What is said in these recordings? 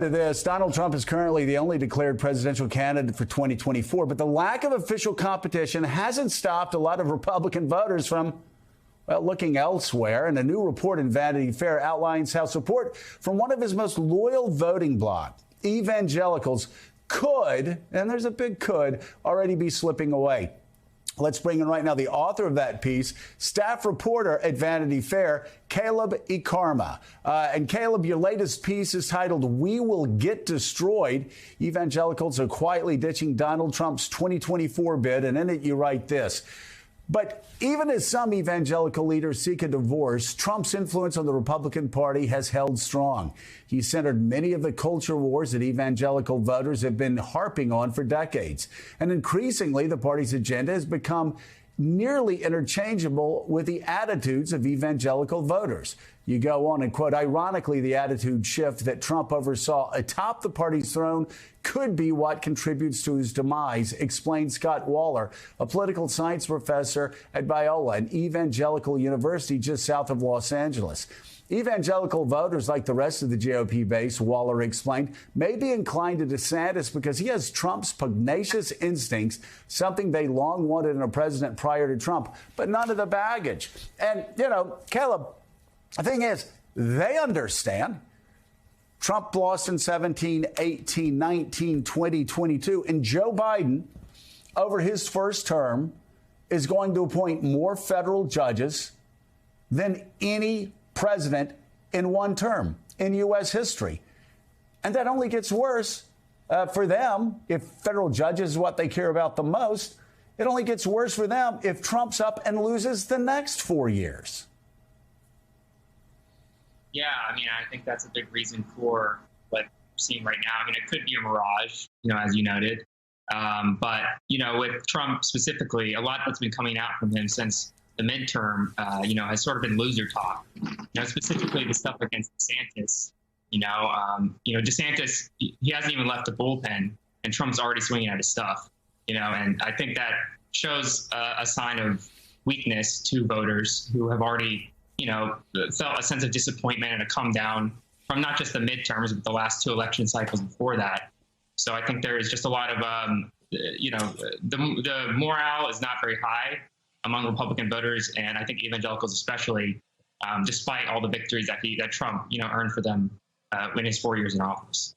To this, Donald Trump is currently the only declared presidential candidate for 2024, but the lack of official competition hasn't stopped a lot of Republican voters from, well, looking elsewhere. And a new report in Vanity Fair outlines how support from one of his most loyal voting bloc, evangelicals, could, and there's a big could, already be slipping away. Let's bring in right now the author of that piece, staff reporter at Vanity Fair, Caleb Ikarma. And Caleb, your latest piece is titled, "We Will Get Destroyed. Evangelicals Are Quietly Ditching Donald Trump's 2024 Bid." And in it, you write this. But even as some evangelical leaders seek a divorce, Trump's influence on the Republican Party has held strong. He centered many of the culture wars that evangelical voters have been harping on for decades. And increasingly, the party's agenda has become nearly interchangeable with the attitudes of evangelical voters. You go on and quote, ironically, the attitude shift that Trump oversaw atop the party's throne could be what contributes to his demise, explained Scott Waller, a political science professor at Biola, an evangelical university just south of Los Angeles. Evangelical voters, like the rest of the GOP base, Waller explained, may be inclined to DeSantis because he has Trump's pugnacious instincts, something they long wanted in a president prior to Trump, but none of the baggage. And, you know, Caleb, the thing is, they understand. Trump lost in 17, 18, 19, 20, 22. And Joe Biden, over his first term, is going to appoint more federal judges than any president in one term in U.S. history. And that only gets worse for them. If federal judges is what they care about the most, it only gets worse for them if Trump's up and loses the next 4 years. Yeah, I mean, I think that's a big reason for what we're seeing right now. I mean, it could be a mirage, as you noted. But, with Trump specifically, a lot that's been coming out from him since the midterm, has sort of been loser talk. Specifically the stuff against DeSantis. DeSantis, he hasn't even left the bullpen, and Trump's already swinging at his stuff. And I think that shows a sign of weakness to voters who have already, felt a sense of disappointment and a come down from not just the midterms, but the last two election cycles before that. So I think there is just a lot of, the morale is not very high among Republican voters, and I think evangelicals especially, despite all the victories that Trump, earned for them in his 4 years in office.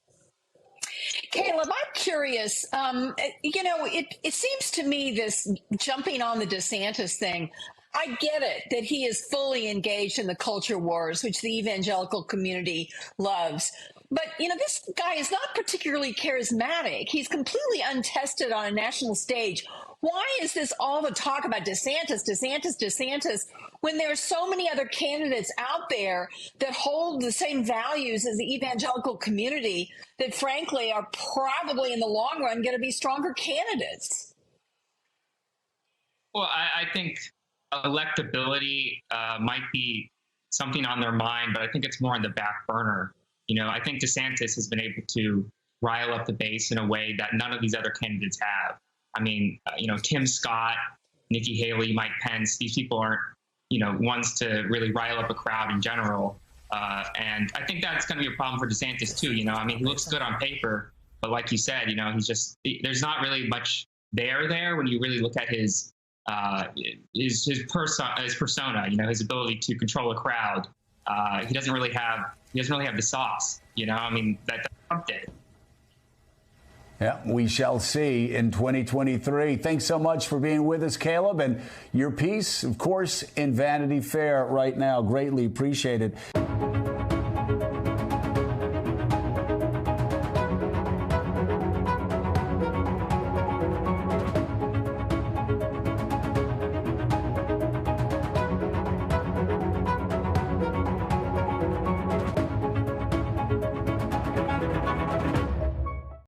Caleb, I'm curious. It seems to me this jumping on the DeSantis thing, I get it that he is fully engaged in the culture wars, which the evangelical community loves. But, this guy is not particularly charismatic. He's completely untested on a national stage. Why is this all the talk about DeSantis, when there are so many other candidates out there that hold the same values as the evangelical community that, frankly, are probably in the long run going to be stronger candidates? Well, I think electability might be something on their mind, but I think it's more on the back burner. I think DeSantis has been able to rile up the base in a way that none of these other candidates have. I mean, Tim Scott, Nikki Haley, Mike Pence, these people aren't, ones to really rile up a crowd in general. And I think that's going to be a problem for DeSantis too. He looks good on paper, but like you said, there's not really much there when you really look at his persona, his ability to control a crowd. He doesn't really have the sauce, that Trump did. Yeah, we shall see in 2023. Thanks so much for being with us, Caleb. And your piece, of course, in Vanity Fair right now. Greatly appreciated.